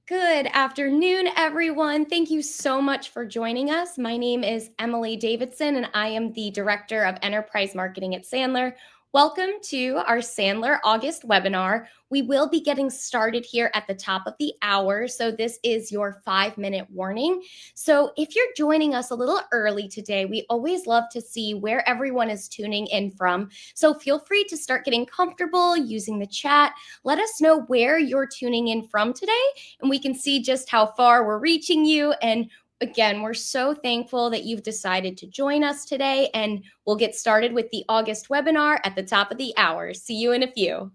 Good afternoon, everyone. Thank you so much for joining us. My name is Emily Davidson, and I am the Director of Enterprise Marketing at Sandler. Welcome to our Sandler August webinar. We will be getting started here at the top of the hour, so this is your 5-minute warning. So if you're joining us a little early today, we always love to see where everyone is tuning in from. So feel free to start getting comfortable using the chat. Let us know where you're tuning in from today, and we can see just how far we're reaching you. And again, we're so thankful that you've decided to join us today, and we'll get started with the August webinar at the top of the hour. See you in a few.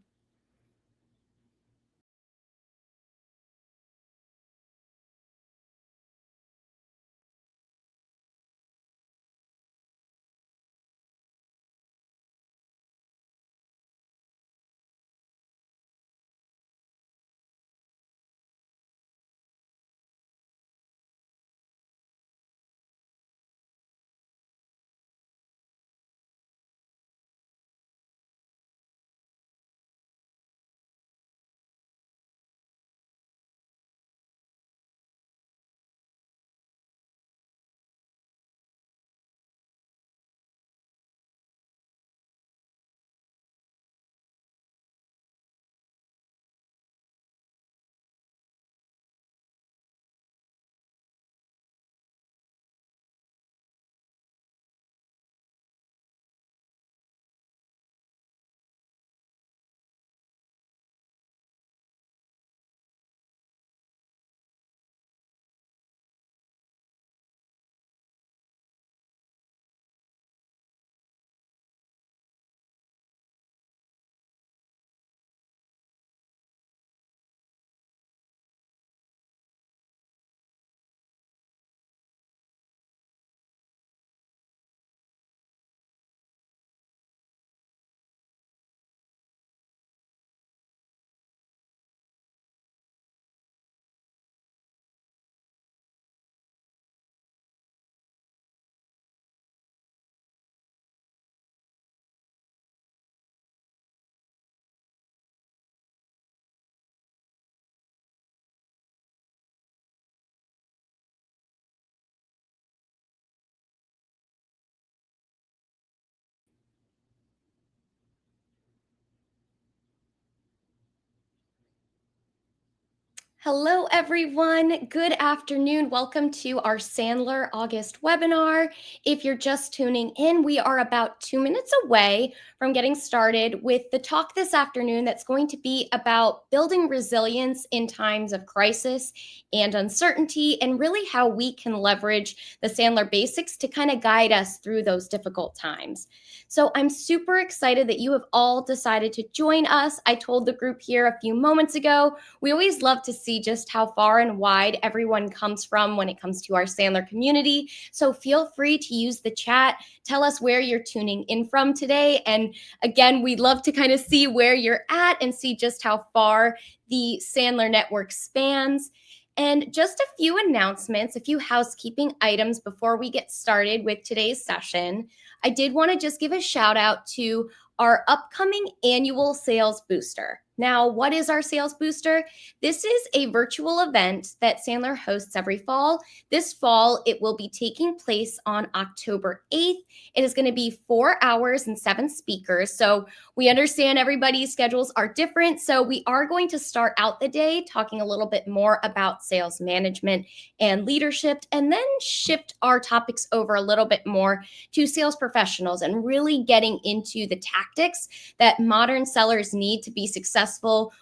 Hello, everyone. Good afternoon. Welcome to our Sandler August webinar. If you're just tuning in, we are about 2 minutes away from getting started with the talk this afternoon that's going to be about building resilience in times of crisis and uncertainty, and really how we can leverage the Sandler basics to kind of guide us through those difficult times. So I'm super excited that you have all decided to join us. I told the group here a few moments ago, we always love to see just how far and wide everyone comes from when it comes to our Sandler community. So feel free to use the chat. Tell us where you're tuning in from today. And again, we'd love to kind of see where you're at and see just how far the Sandler network spans. And just a few announcements, a few housekeeping items before we get started with today's session. I did want to just give a shout out to our upcoming annual sales booster. Now, what is our sales booster? This is a virtual event that Sandler hosts every fall. This fall, it will be taking place on October 8th. It is going to be 4 hours and 7 speakers. So we understand everybody's schedules are different. So we are going to start out the day talking a little bit more about sales management and leadership, and then shift our topics over a little bit more to sales professionals and really getting into the tactics that modern sellers need to be successful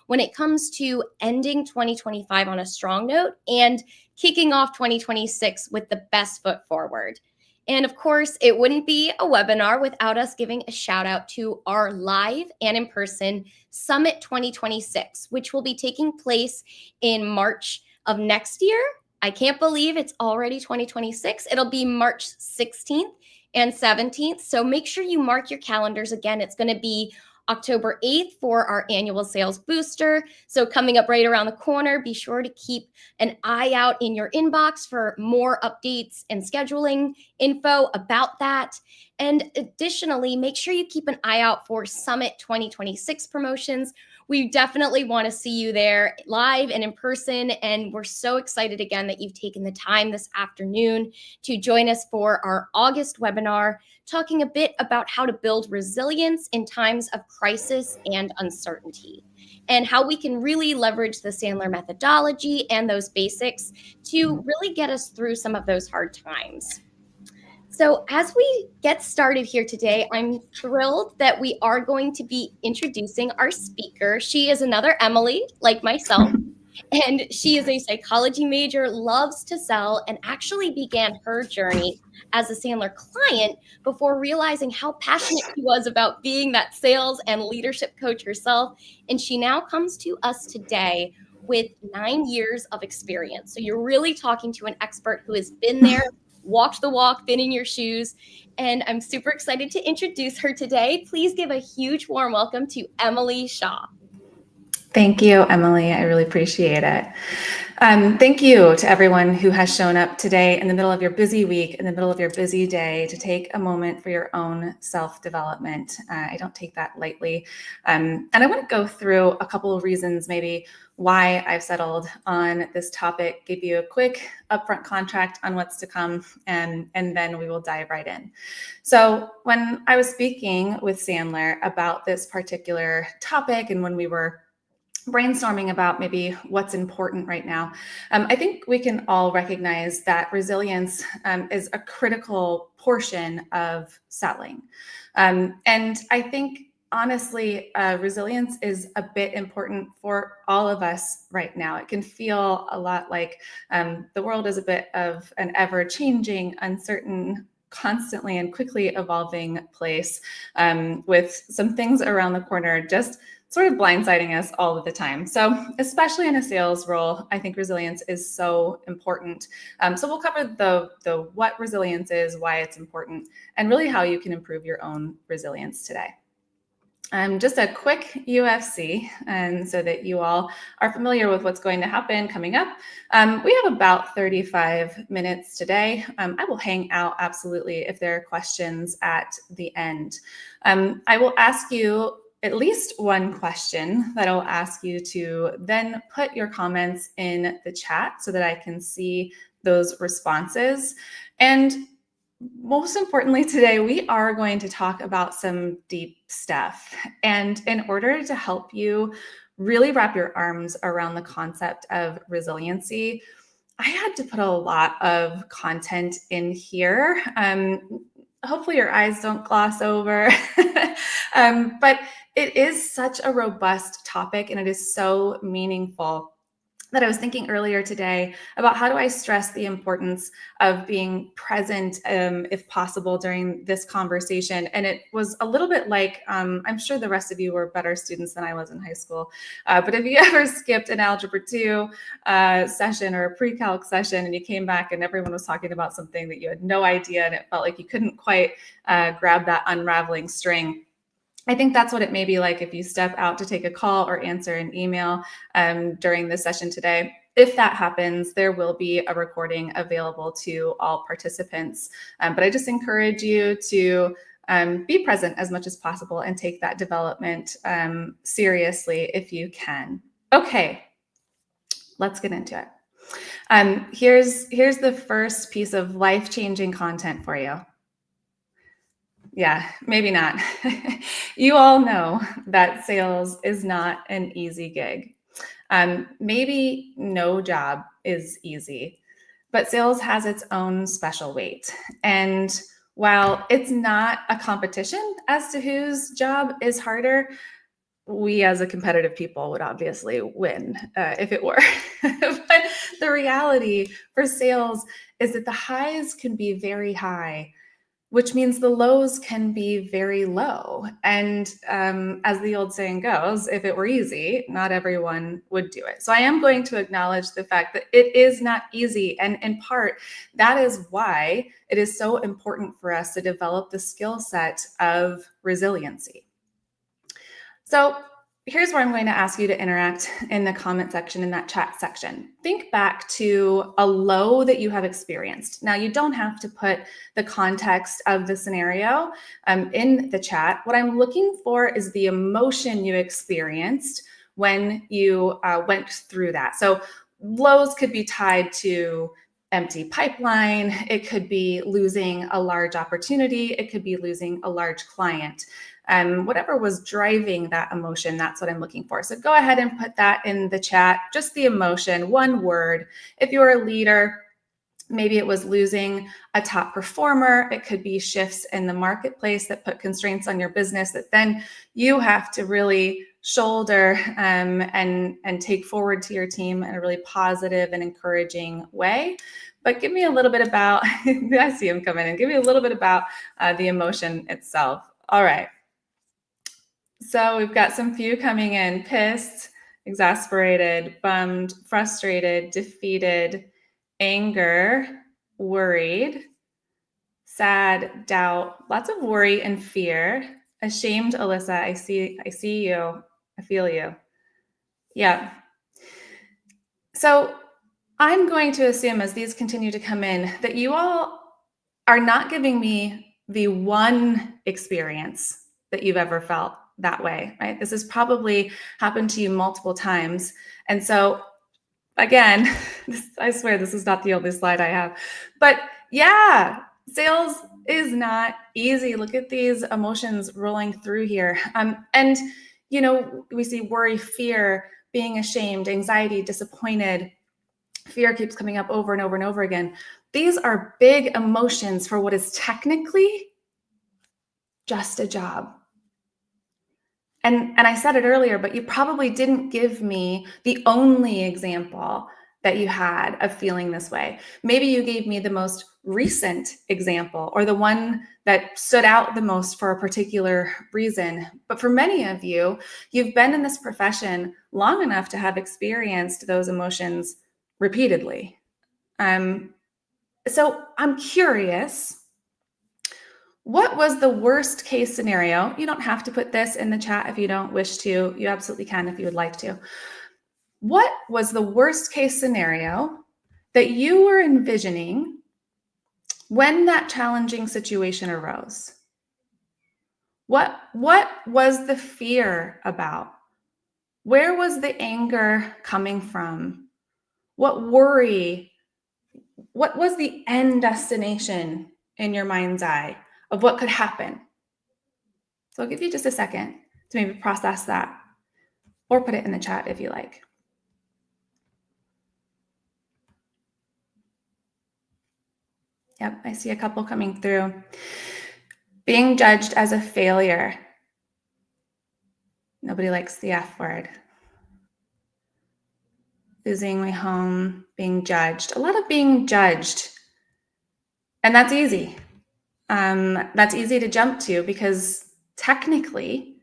when it comes to ending 2025 on a strong note and kicking off 2026 with the best foot forward. And of course, it wouldn't be a webinar without us giving a shout out to our live and in-person Summit 2026, which will be taking place in March of next year. I can't believe it's already 2026. It'll be March 16th and 17th. So make sure you mark your calendars. Again, it's going to be October 8th for our annual sales booster. So coming up right around the corner, be sure to keep an eye out in your inbox for more updates and scheduling info about that. And additionally, make sure you keep an eye out for Summit 2026 promotions. We definitely want to see you there live and in person. And we're so excited again that you've taken the time this afternoon to join us for our August webinar, talking a bit about how to build resilience in times of crisis and uncertainty, and how we can really leverage the Sandler methodology and those basics to really get us through some of those hard times. So, as we get started here today, I'm thrilled that we are going to be introducing our speaker. She is another Emily, like myself, and she is a psychology major, loves to sell, and actually began her journey as a Sandler client before realizing how passionate she was about being that sales and leadership coach herself. And she now comes to us today with 9 years of experience. So you're really talking to an expert who has been there, walked the walk, been in your shoes. And I'm super excited to introduce her today. Please give a huge warm welcome to Emily Shaw. Thank you, Emily. I really appreciate it. Thank you to everyone who has shown up today in the middle of your busy week, in the middle of your busy day, to take a moment for your own self-development. I don't take that lightly. And I want to go through a couple of reasons maybe why I've settled on this topic, give you a quick upfront contract on what's to come, and then we will dive right in. So when I was speaking with Sandler about this particular topic, and when we were brainstorming about maybe what's important right now, I think we can all recognize that resilience is a critical portion of selling. And I think, honestly, resilience is a bit important for all of us right now. It can feel a lot like the world is a bit of an ever-changing, uncertain, constantly and quickly evolving place, with some things around the corner just sort of blindsiding us all of the time. So especially in a sales role, I think resilience is so important. So we'll cover the what resilience is, why it's important, and really how you can improve your own resilience today. Just a quick UFC, and so that you all are familiar with what's going to happen coming up. We have about 35 minutes today. I will hang out absolutely if there are questions at the end. I will ask you at least one question that I'll ask you to then put your comments in the chat so that I can see those responses. And most importantly, today, we are going to talk about some deep stuff. And in order to help you really wrap your arms around the concept of resiliency, I had to put a lot of content in here. Hopefully your eyes don't gloss over, but it is such a robust topic and it is so meaningful that I was thinking earlier today about how do I stress the importance of being present, if possible, during this conversation. And it was a little bit like, I'm sure the rest of you were better students than I was in high school. But if you ever skipped an Algebra 2 session or a pre-calc session and you came back and everyone was talking about something that you had no idea and it felt like you couldn't quite grab that unraveling string, I think that's what it may be like if you step out to take a call or answer an email during this session today. If that happens, there will be a recording available to all participants. But I just encourage you to be present as much as possible and take that development seriously if you can. Okay, let's get into it. Here's the first piece of life-changing content for you. Yeah, maybe not. You all know that sales is not an easy gig. Maybe no job is easy, but sales has its own special weight. And while it's not a competition as to whose job is harder, we as a competitive people would obviously win if it were. But the reality for sales is that the highs can be very high, which means the lows can be very low. And as the old saying goes, if it were easy, not everyone would do it. So I am going to acknowledge the fact that it is not easy. And in part, that is why it is so important for us to develop the skill set of resiliency. So here's where I'm going to ask you to interact in the comment section, in that chat section. Think back to a low that you have experienced. Now, you don't have to put the context of the scenario in the chat. What I'm looking for is the emotion you experienced when you went through that. So lows could be tied to empty pipeline. It could be losing a large opportunity. It could be losing a large client. Whatever was driving that emotion, that's what I'm looking for. So go ahead and put that in the chat, just the emotion, one word. If you're a leader, maybe it was losing a top performer. It could be shifts in the marketplace that put constraints on your business that then you have to really shoulder and take forward to your team in a really positive and encouraging way. But give me a little bit about, I see him coming in, give me a little bit about the emotion itself. All right. So we've got some few coming in: pissed, exasperated, bummed, frustrated, defeated, anger, worried, sad, doubt, lots of worry and fear, ashamed. Alyssa, I see you. I feel you. Yeah. So I'm going to assume, as these continue to come in, that you all are not giving me the one experience that you've ever felt that way, right? This has probably happened to you multiple times. And so again, I swear this is not the only slide I have, but yeah, sales is not easy. Look at these emotions rolling through here. And, you know, we see worry, fear, being ashamed, anxiety, disappointed. Fear keeps coming up over and over and over again. These are big emotions for what is technically just a job. And I said it earlier, but you probably didn't give me the only example that you had of feeling this way. Maybe you gave me the most recent example, or the one that stood out the most for a particular reason. But for many of you, you've been in this profession long enough to have experienced those emotions repeatedly. So I'm curious, what was the worst case scenario? You don't have to put this in the chat if you don't wish to. You absolutely can if you would like to. What was the worst case scenario that you were envisioning when that challenging situation arose? What was the fear about? Where was the anger coming from? What worry? What was the end destination in your mind's eye of what could happen? So I'll give you just a second to maybe process that, or put it in the chat if you like. Yep, I see a couple coming through. Being judged as a failure. Nobody likes the F word. Losing my home, being judged. A lot of being judged. And that's easy. That's easy to jump to, because technically,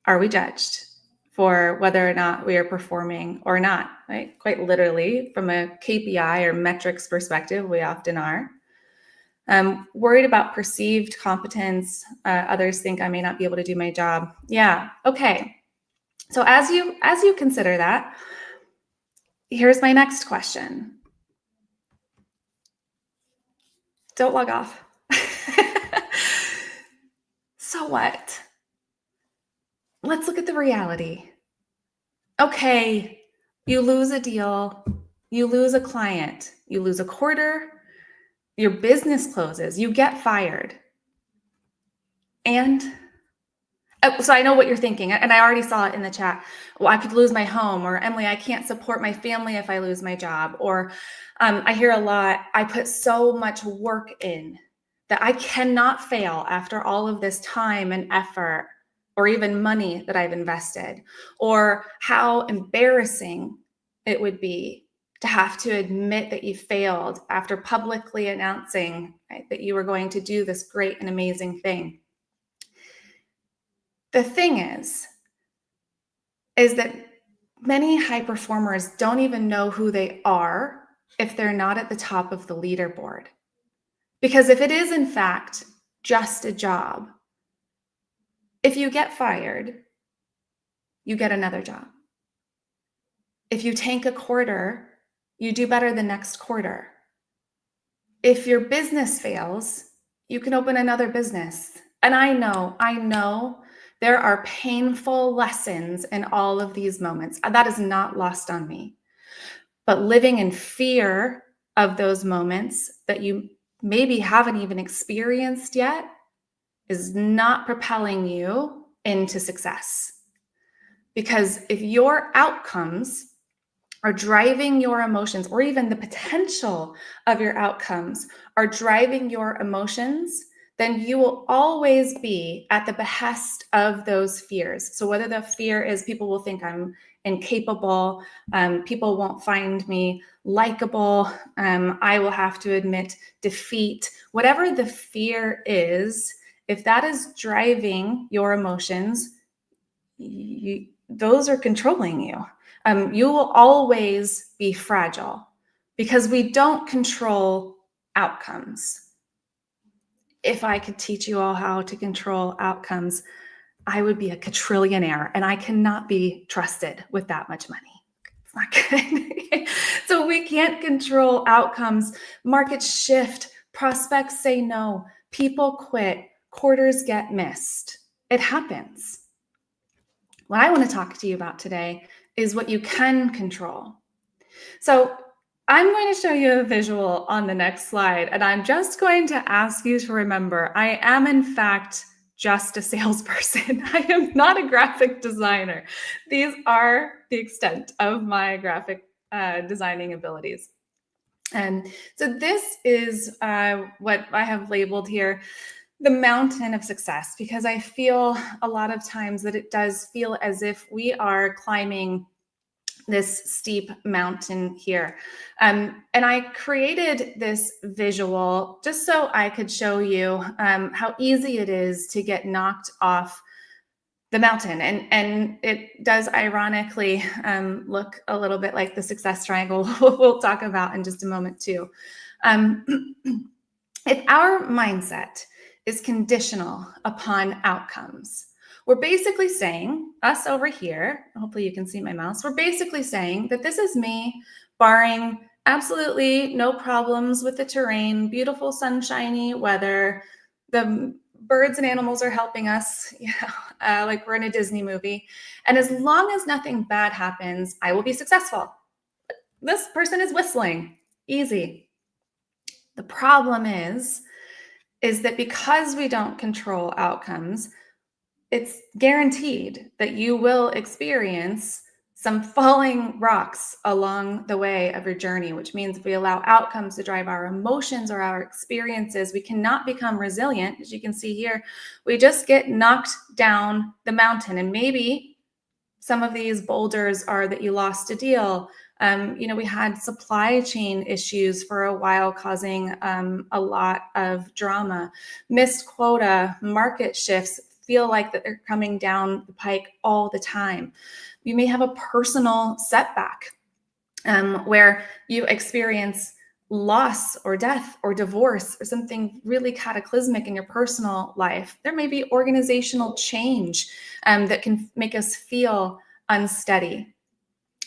are we judged for whether or not we are performing or not, right? Quite literally, from a KPI or metrics perspective, we often are. Worried about perceived competence. Others think I may not be able to do my job. Yeah, okay. So as you consider that, here's my next question. Don't log off. So what? Let's look at the reality. Okay, you lose a deal, you lose a client, you lose a quarter, your business closes, you get fired. And so I know what you're thinking, and I already saw it in the chat. Well, I could lose my home, or Emily, I can't support my family if I lose my job. Or I hear a lot, I put so much work in that I cannot fail after all of this time and effort, or even money that I've invested. Or how embarrassing it would be to have to admit that you failed after publicly announcing, right, that you were going to do this great and amazing thing. The thing is that many high performers don't even know who they are if they're not at the top of the leaderboard. Because if it is, in fact, just a job, if you get fired, you get another job. If you tank a quarter, you do better the next quarter. If your business fails, you can open another business. And I know there are painful lessons in all of these moments. That is not lost on me. But living in fear of those moments that you maybe haven't even experienced yet is not propelling you into success. Because if your outcomes are driving your emotions, or even the potential of your outcomes are driving your emotions, then you will always be at the behest of those fears. So whether the fear is people will think I'm incapable, people won't find me likable, I will have to admit defeat, whatever the fear is, if that is driving your emotions, those are controlling you. You will always be fragile because we don't control outcomes. If I could teach you all how to control outcomes, I would be a quadrillionaire, and I cannot be trusted with that much money. It's not good. So we can't control outcomes. Markets shift, prospects say no, people quit, quarters get missed. It happens. What I want to talk to you about today is what you can control. So I'm going to show you a visual on the next slide, and I'm just going to ask you to remember, I am in fact just a salesperson. I am not a graphic designer. These are the extent of my graphic designing abilities. And so this is what I have labeled here, the mountain of success, because I feel a lot of times that it does feel as if we are climbing this steep mountain here. And I created this visual just so I could show you how easy it is to get knocked off the mountain. And it does ironically look a little bit like the success triangle we'll talk about in just a moment too. If our mindset is conditional upon outcomes, we're basically saying, us over here, hopefully you can see my mouse, we're basically saying that this is me barring absolutely no problems with the terrain, beautiful sunshiny weather, the birds and animals are helping us, like we're in a Disney movie. And as long as nothing bad happens, I will be successful. This person is whistling, easy. The problem is that because we don't control outcomes, it's guaranteed that you will experience some falling rocks along the way of your journey, which means if we allow outcomes to drive our emotions or our experiences, we cannot become resilient. As you can see here, we just get knocked down the mountain. And maybe some of these boulders are that you lost a deal. We had supply chain issues for a while causing a lot of drama, missed quota, market shifts feel like that they're coming down the pike all the time. You may have a personal setback where you experience loss or death or divorce or something really cataclysmic in your personal life. There may be organizational change that can make us feel unsteady.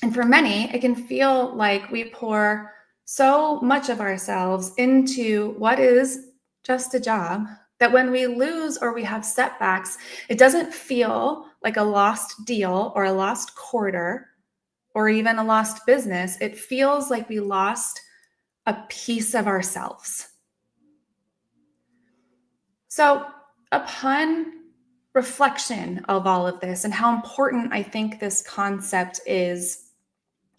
And for many, it can feel like we pour so much of ourselves into what is just a job that when we lose or we have setbacks, it doesn't feel like a lost deal or a lost quarter or even a lost business. It feels like we lost a piece of ourselves. So upon reflection of all of this and how important I think this concept is,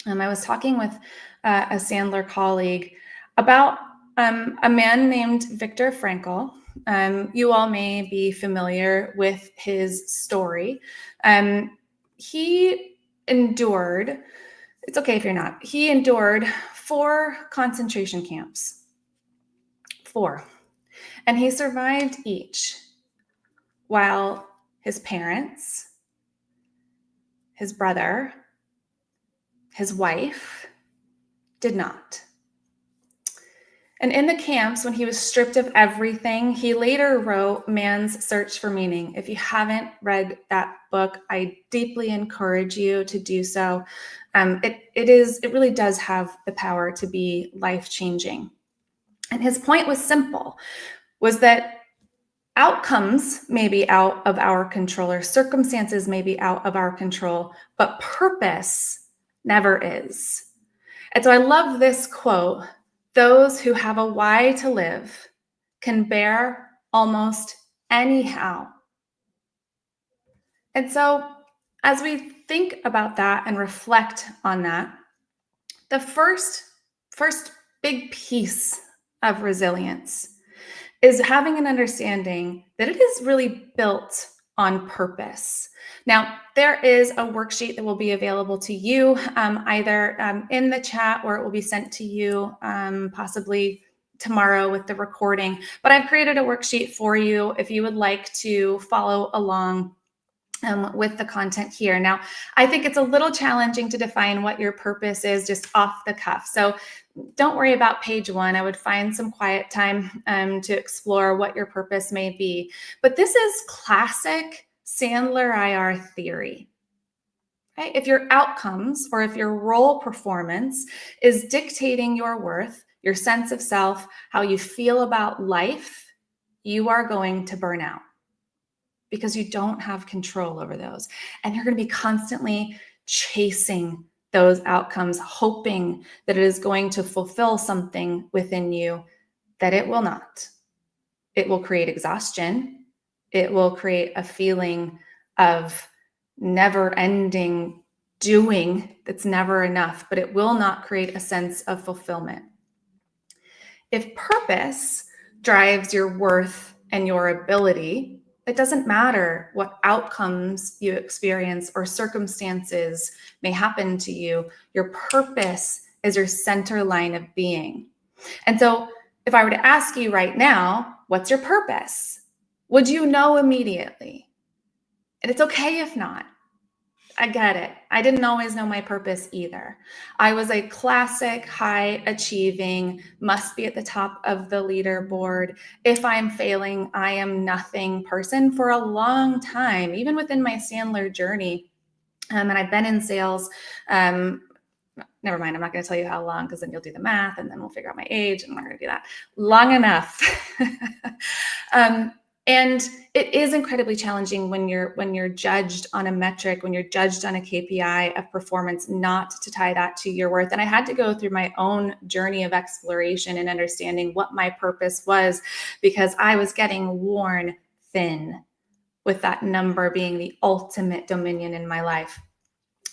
I was talking with a Sandler colleague about a man named Viktor Frankl. You all may be familiar with his story. He endured, it's okay if you're not, he endured 4 concentration camps. 4. And he survived each, while his parents, his brother, his wife did not. And in the camps, when he was stripped of everything, he later wrote Man's Search for Meaning. If you haven't read that book, I deeply encourage you to do so. It really does have the power to be life-changing. And his point was simple, was that outcomes may be out of our control, or circumstances may be out of our control, but purpose never is. And so I love this quote: those who have a why to live can bear almost anyhow. And so as we think about that and reflect on that, the first big piece of resilience is having an understanding that it is really built on purpose. Now, there is a worksheet that will be available to you either in the chat, or it will be sent to you possibly tomorrow with the recording. But I've created a worksheet for you if you would like to follow along with the content here. Now, I think it's a little challenging to define what your purpose is just off the cuff. So don't worry about page 1. I would find some quiet time to explore what your purpose may be. But this is classic Sandler IR theory. Right? If your outcomes, or if your role performance is dictating your worth, your sense of self, how you feel about life, you are going to burn out, because you don't have control over those. And you're going to be constantly chasing those outcomes, hoping that it is going to fulfill something within you that it will not. It will create exhaustion. It will create a feeling of never-ending doing that's never enough, but it will not create a sense of fulfillment. If purpose drives your worth and your ability, it doesn't matter what outcomes you experience or circumstances may happen to you. Your purpose is your center line of being. And so if I were to ask you right now, what's your purpose? Would you know immediately? And it's okay if not. I get it. I didn't always know my purpose either. I was a classic high achieving, must be at the top of the leaderboard. If I'm failing, I am nothing person for a long time, even within my Sandler journey. And I've been in sales. Never mind, I'm not going to tell you how long, because then you'll do the math and then we'll figure out my age, and I'm not going to do that. Long enough. And it is incredibly challenging when you're judged on a metric, when you're judged on a KPI of performance, not to tie that to your worth. And I had to go through my own journey of exploration and understanding what my purpose was, because I was getting worn thin with that number being the ultimate dominion in my life.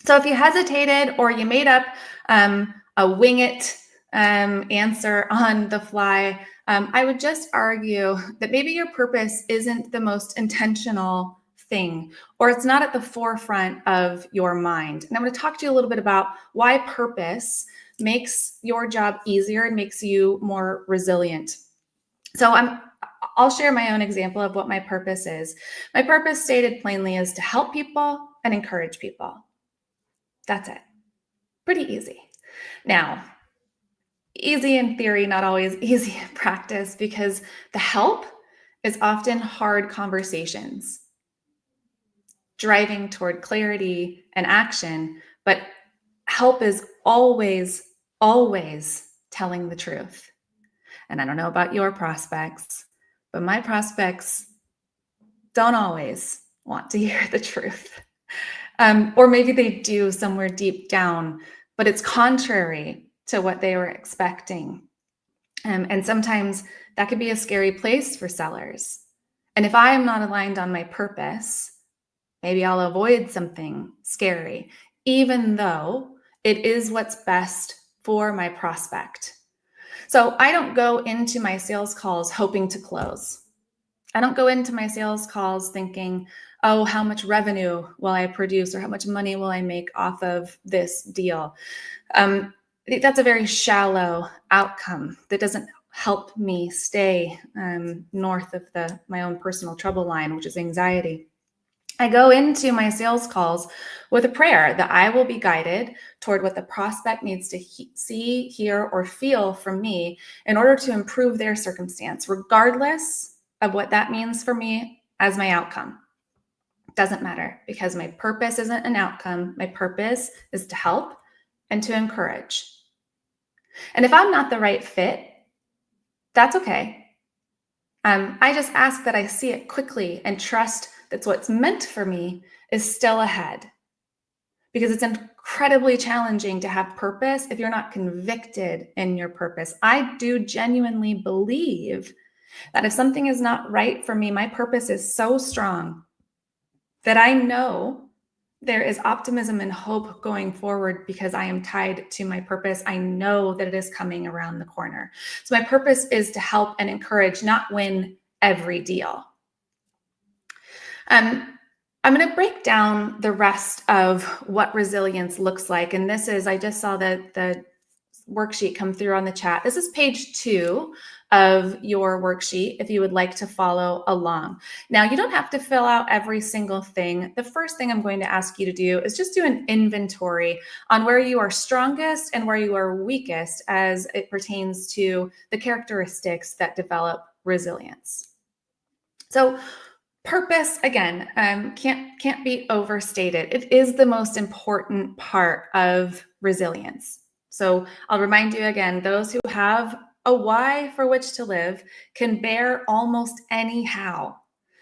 So if you hesitated, or you made up a wing it answer on the fly, I would just argue that maybe your purpose isn't the most intentional thing, or it's not at the forefront of your mind. And I'm going to talk to you a little bit about why purpose makes your job easier and makes you more resilient. So I'll share my own example of what my purpose is. My purpose, stated plainly, is to help people and encourage people. That's it. Pretty easy. Now, easy in theory, not always easy in practice, because the help is often hard conversations, driving toward clarity and action, but help is always, always telling the truth. And I don't know about your prospects, but my prospects don't always want to hear the truth. Or maybe they do somewhere deep down, but it's contrary to what they were expecting. And sometimes that could be a scary place for sellers. And if I am not aligned on my purpose, maybe I'll avoid something scary, even though it is what's best for my prospect. So I don't go into my sales calls hoping to close. I don't go into my sales calls thinking, oh, how much revenue will I produce, or how much money will I make off of this deal? That's a very shallow outcome that doesn't help me stay north of my own personal trouble line, which is anxiety. I go into my sales calls with a prayer that I will be guided toward what the prospect needs to see, hear, or feel from me in order to improve their circumstance, regardless of what that means for me as my outcome. Doesn't matter, because my purpose isn't an outcome. My purpose is to help and to encourage. And if I'm not the right fit, that's okay. I just ask that I see it quickly and trust that what's meant for me is still ahead. Because it's incredibly challenging to have purpose if you're not convicted in your purpose. I do genuinely believe that if something is not right for me, my purpose is so strong that I know there is optimism and hope going forward because I am tied to my purpose. I know that it is coming around the corner. So my purpose is to help and encourage, not win every deal. I'm going to break down the rest of what resilience looks like. And this is, I just saw the worksheet come through on the chat. This is page 2 of your worksheet if you would like to follow along. Now, you don't have to fill out every single thing. The first thing I'm going to ask you to do is just do an inventory on where you are strongest and where you are weakest as it pertains to the characteristics that develop resilience. So purpose, again, can't be overstated. It is the most important part of resilience. So I'll remind you again, those who have a why for which to live can bear almost any how.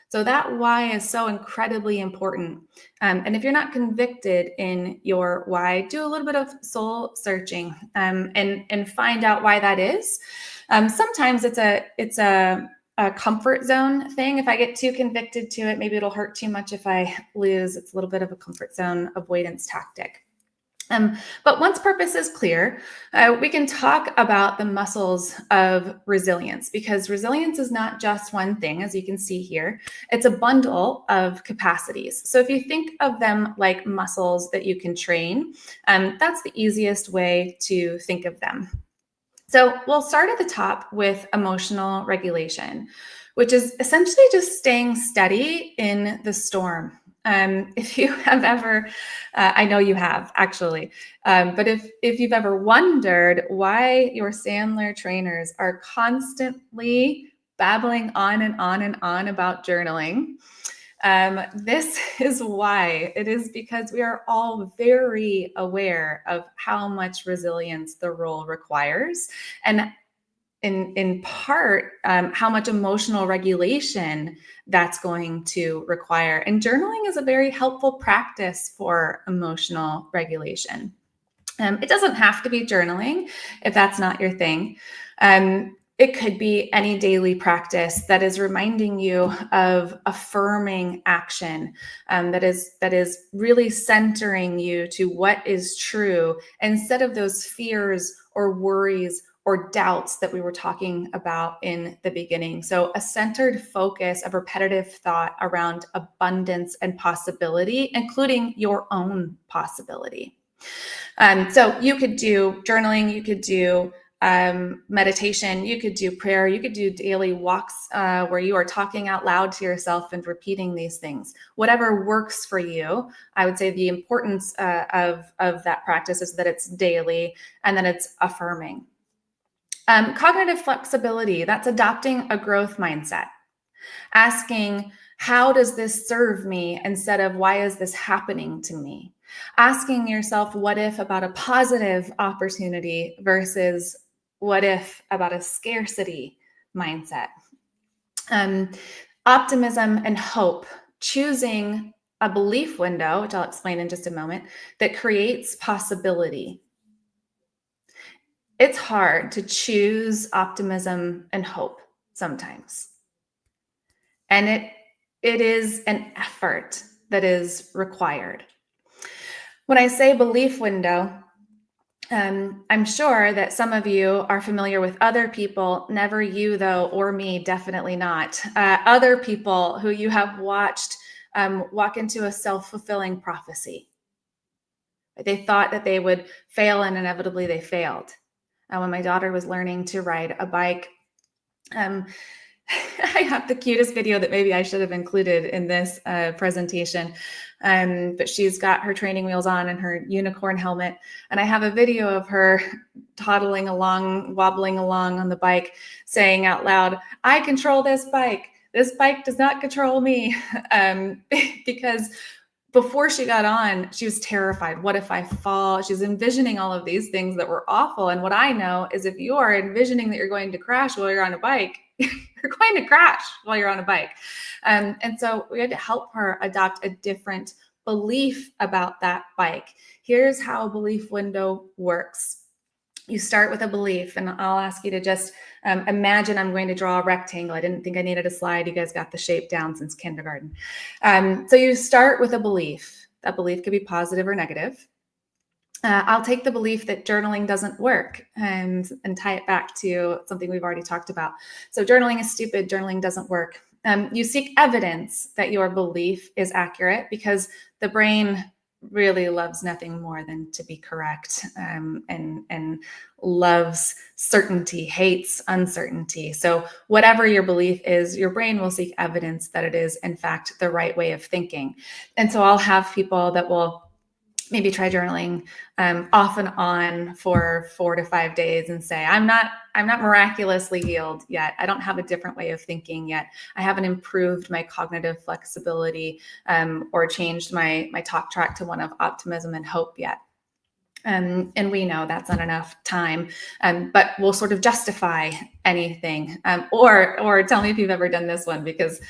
So that why is so incredibly important. And if you're not convicted in your why, do a little bit of soul searching and find out why that is. Sometimes it's a comfort zone thing. If I get too convicted to it, maybe it'll hurt too much if I lose. It's a little bit of a comfort zone avoidance tactic. But once purpose is clear, we can talk about the muscles of resilience, because resilience is not just one thing, as you can see here. It's a bundle of capacities. So if you think of them like muscles that you can train, that's the easiest way to think of them. So we'll start at the top with emotional regulation, which is essentially just staying steady in the storm. If you have ever, I know you have actually, but if you've ever wondered why your Sandler trainers are constantly babbling on and on and on about journaling, this is why. It is because we are all very aware of how much resilience the role requires, and in part, how much emotional regulation that's going to require. And journaling is a very helpful practice for emotional regulation. It doesn't have to be journaling if that's not your thing. It could be any daily practice that is reminding you of affirming action, that is really centering you to what is true instead of those fears or worries or doubts that we were talking about in the beginning. So a centered focus of repetitive thought around abundance and possibility, including your own possibility. So you could do journaling, you could do meditation, you could do prayer, you could do daily walks where you are talking out loud to yourself and repeating these things. Whatever works for you. I would say the importance of that practice is that it's daily and that it's affirming. Cognitive flexibility, that's adopting a growth mindset. Asking, how does this serve me instead of why is this happening to me? Asking yourself, what if about a positive opportunity versus what if about a scarcity mindset. Optimism and hope, choosing a belief window, which I'll explain in just a moment, that creates possibility. It's hard to choose optimism and hope sometimes. And it is an effort that is required. When I say belief window, I'm sure that some of you are familiar with other people, never you though, or me, definitely not. Other people who you have watched walk into a self-fulfilling prophecy. They thought that they would fail and inevitably they failed. When my daughter was learning to ride a bike, I have the cutest video that maybe I should have included in this presentation. But she's got her training wheels on and her unicorn helmet. And I have a video of her toddling along, wobbling along on the bike, saying out loud, "I control this bike. This bike does not control me." Because before she got on, she was terrified. What if I fall? She's envisioning all of these things that were awful. And what I know is if you are envisioning that you're going to crash while you're on a bike, you're going to crash while you're on a bike. And so we had to help her adopt a different belief about that bike. Here's how a belief window works. You start with a belief, and I'll ask you to just imagine I'm going to draw a rectangle. I didn't think I needed a slide. You guys got the shape down since kindergarten. So you start with a belief. That belief could be positive or negative. I'll take the belief that journaling doesn't work and tie it back to something we've already talked about. So journaling is stupid. Journaling doesn't work. You seek evidence that your belief is accurate because the brain really loves nothing more than to be correct, and loves certainty, hates uncertainty. So whatever your belief is, your brain will seek evidence that it is in fact the right way of thinking. And so I'll have people that will maybe try journaling off and on for 4 to 5 days and say, I'm not miraculously healed yet. I don't have a different way of thinking yet. I haven't improved my cognitive flexibility or changed my talk track to one of optimism and hope yet. And we know that's not enough time, but we'll sort of justify anything. Or tell me if you've ever done this one, because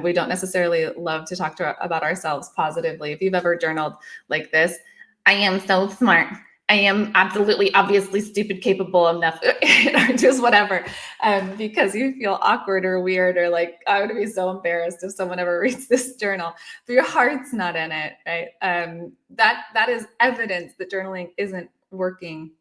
we don't necessarily love to talk about ourselves positively. If you've ever journaled like this, I am so smart. I am absolutely, obviously, stupid, capable enough, or just whatever, because you feel awkward or weird, or like, I would be so embarrassed if someone ever reads this journal, but your heart's not in it, right? That is evidence that journaling isn't working.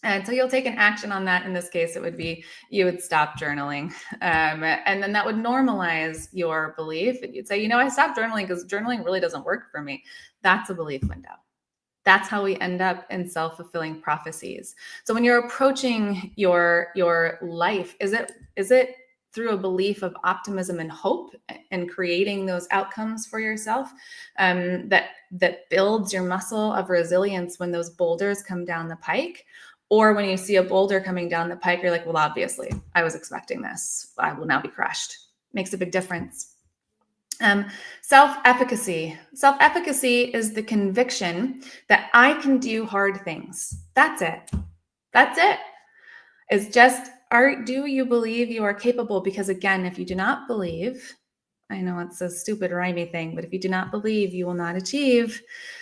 And so you'll take an action on that. In this case, it would be you would stop journaling. And then that would normalize your belief. And you'd say, I stopped journaling because journaling really doesn't work for me. That's a belief window. That's how we end up in self-fulfilling prophecies. So when you're approaching your life, is it through a belief of optimism and hope and creating those outcomes for yourself that builds your muscle of resilience when those boulders come down the pike? Or when you see a boulder coming down the pike, you're like, well, obviously, I was expecting this. I will now be crushed. Makes a big difference. Self-efficacy. Self-efficacy is the conviction that I can do hard things. That's it. That's it. It's just, do you believe you are capable? Because again, if you do not believe, I know it's a stupid rhymey thing, but if you do not believe, you will not achieve.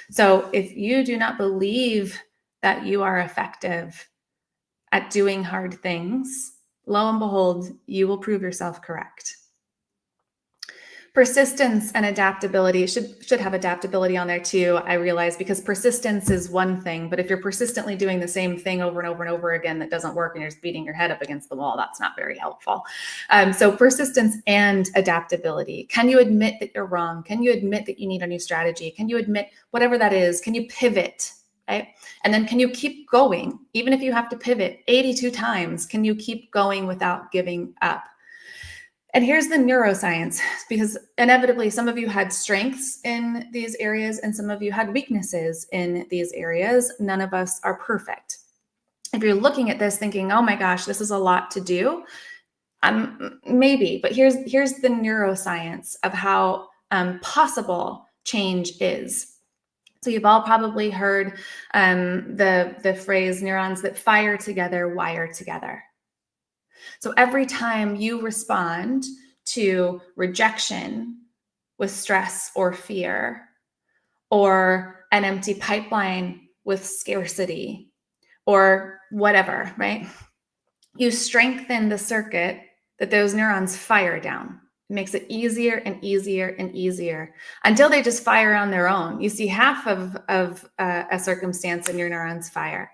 So if you do not believe that you are effective at doing hard things, lo and behold, you will prove yourself correct. Persistence and adaptability should have adaptability on there too, I realize, because persistence is one thing, but if you're persistently doing the same thing over and over and over again that doesn't work and you're just beating your head up against the wall, that's not very helpful. So persistence and adaptability. Can you admit that you're wrong? Can you admit that you need a new strategy? Can you admit whatever that is? Can you pivot? Right? And then can you keep going? Even if you have to pivot 82 times, can you keep going without giving up? And here's the neuroscience, because inevitably some of you had strengths in these areas and some of you had weaknesses in these areas. None of us are perfect. If you're looking at this thinking, oh my gosh, this is a lot to do, maybe, but here's the neuroscience of how possible change is. So you've all probably heard the phrase, neurons that fire together wire together. So every time you respond to rejection with stress or fear, or an empty pipeline with scarcity, or whatever, right? You strengthen the circuit that those neurons fire down. It makes it easier and easier and easier until they just fire on their own. You see half of a circumstance and your neurons fire.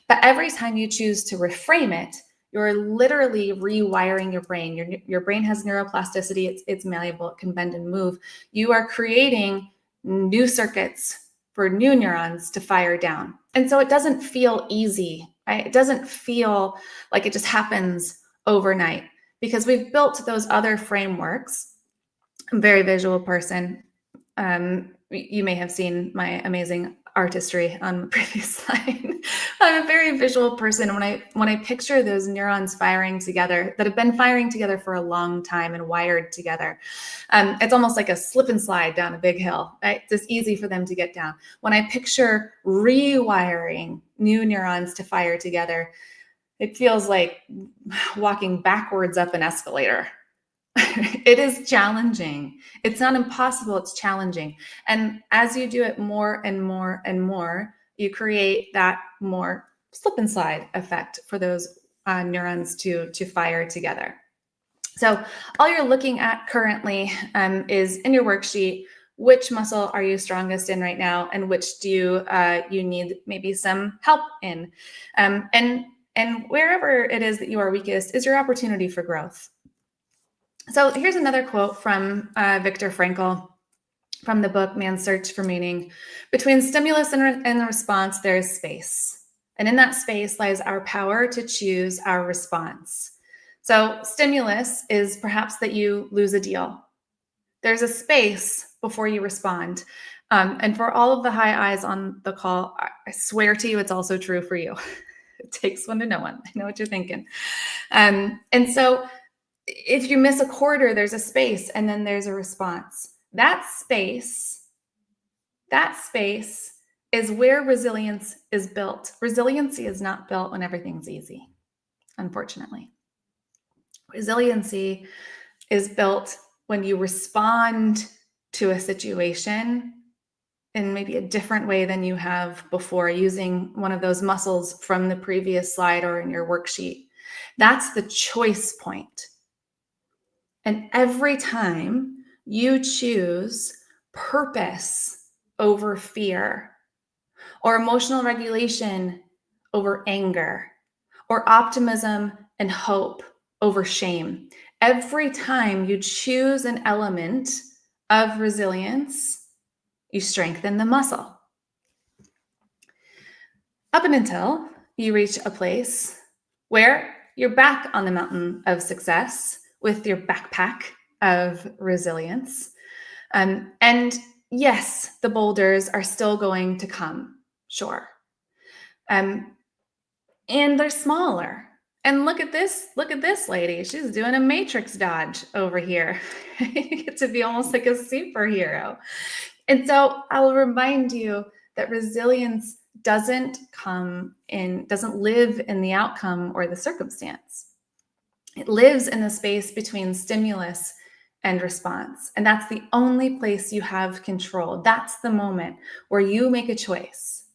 But every time you choose to reframe it, you're literally rewiring your brain. Your brain has neuroplasticity. It's malleable. It can bend and move. You are creating new circuits for new neurons to fire down. And so it doesn't feel easy, right? It doesn't feel like it just happens overnight, because we've built those other frameworks. I'm a very visual person. You may have seen my amazing artistry on the previous slide. I'm a very visual person. When I picture those neurons firing together that have been firing together for a long time and wired together, it's almost like a slip and slide down a big hill. Right? It's just easy for them to get down. When I picture rewiring new neurons to fire together, it feels like walking backwards up an escalator. It is challenging. It's not impossible, it's challenging. And as you do it more and more and more, you create that more slip and slide effect for those neurons to fire together. So all you're looking at currently is in your worksheet, which muscle are you strongest in right now, and which do you need maybe some help in? And wherever it is that you are weakest is your opportunity for growth. So here's another quote from Viktor Frankl from the book Man's Search for Meaning. Between stimulus and response, there is space. And in that space lies our power to choose our response. So stimulus is perhaps that you lose a deal. There's a space before you respond. And for all of the high eyes on the call, I swear to you, it's also true for you. It takes one to know one. I know what you're thinking. And so if you miss a quarter, there's a space and then there's a response. That space is where resilience is built. Resiliency is not built when everything's easy, unfortunately. Resiliency is built when you respond to a situation in maybe a different way than you have before, using one of those muscles from the previous slide or in your worksheet. That's the choice point. And every time you choose purpose over fear, or emotional regulation over anger, or optimism and hope over shame, every time you choose an element of resilience, you strengthen the muscle. Up and until you reach a place where you're back on the mountain of success with your backpack of resilience. And yes, the boulders are still going to come, sure. And they're smaller. And look at this lady. She's doing a matrix dodge over here. You get to be almost like a superhero. And so I'll remind you that resilience doesn't live in the outcome or the circumstance. It lives in the space between stimulus and response. And that's the only place you have control. That's the moment where you make a choice.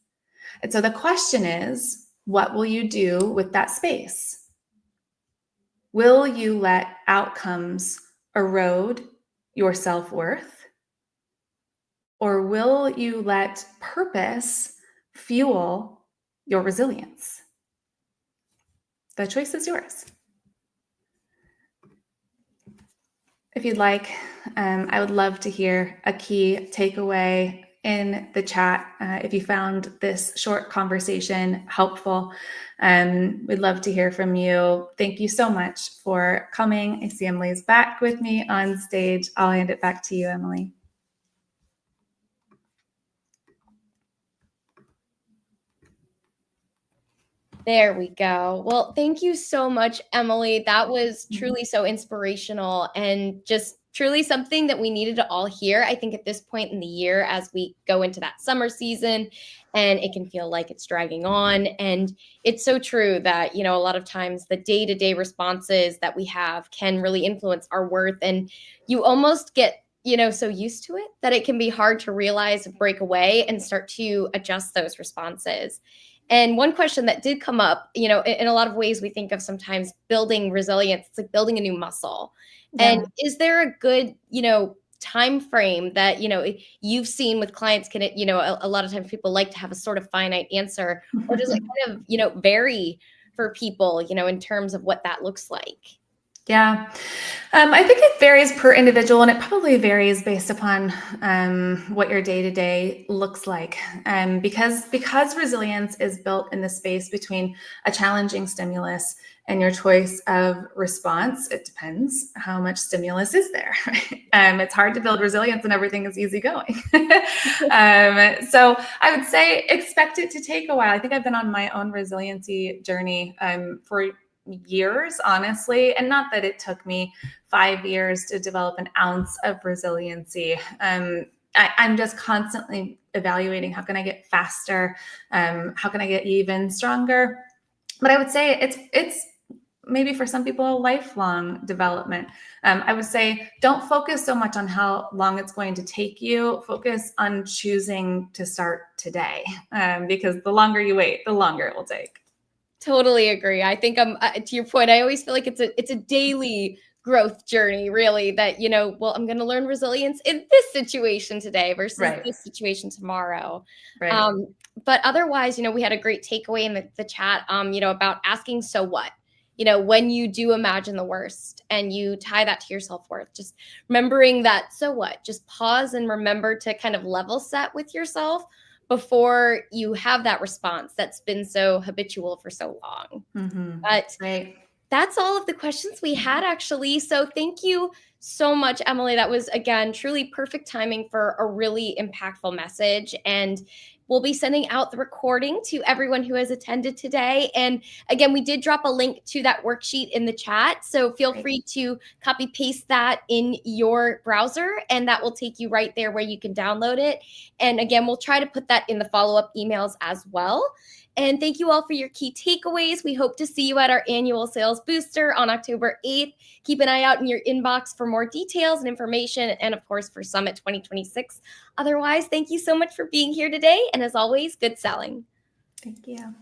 And so the question is, what will you do with that space? Will you let outcomes erode your self-worth? Or will you let purpose fuel your resilience? The choice is yours. If you'd like, I would love to hear a key takeaway in the chat. If you found this short conversation helpful, we'd love to hear from you. Thank you so much for coming. I see Emily's back with me on stage. I'll hand it back to you, Emily. There we go. Well, thank you so much, Emily. That was truly so inspirational and just truly something that we needed to all hear. I think at this point in the year, as we go into that summer season, and it can feel like it's dragging on. And it's so true that, a lot of times the day-to-day responses that we have can really influence our worth. And you almost get so used to it that it can be hard to realize, break away, and start to adjust those responses. And one question that did come up, in a lot of ways we think of sometimes building resilience, it's like building a new muscle. Yeah. And is there a good, time frame that, you've seen with clients? Can it, a lot of times people like to have a sort of finite answer, or does it kind of, vary for people, in terms of what that looks like? Yeah. I think it varies per individual, and it probably varies based upon what your day to day looks like. Because resilience is built in the space between a challenging stimulus and your choice of response, it depends how much stimulus is there. It's hard to build resilience when everything is easygoing. So I would say expect it to take a while. I think I've been on my own resiliency journey for years, honestly, and not that it took me 5 years to develop an ounce of resiliency. I'm just constantly evaluating how can I get faster, how can I get even stronger. But I would say it's maybe for some people a lifelong development. I would say don't focus so much on how long it's going to take you. Focus on choosing to start today, because the longer you wait, the longer it will take. Totally agree. I think to your point. I always feel like it's a daily growth journey, really. That well, I'm going to learn resilience in this situation today versus Right. this situation tomorrow. Right. Um, but otherwise, we had a great takeaway in the chat. About asking so what. When you do imagine the worst and you tie that to your self worth, just remembering that so what. Just pause and remember to kind of level set with yourself before you have that response that's been so habitual for so long. Mm-hmm. But Right. that's all of the questions we had, actually. So thank you so much, Emily. That was, again, truly perfect timing for a really impactful message. And we'll be sending out the recording to everyone who has attended today. And again, we did drop a link to that worksheet in the chat. So feel Great. free to copy paste that in your browser, and that will take you right there where you can download it. And again, we'll try to put that in the follow-up emails as well. And thank you all for your key takeaways. We hope to see you at our annual sales booster on October 8th. Keep an eye out in your inbox for more details and information, and of course for Summit 2026. Otherwise, thank you so much for being here today. And as always, good selling. Thank you.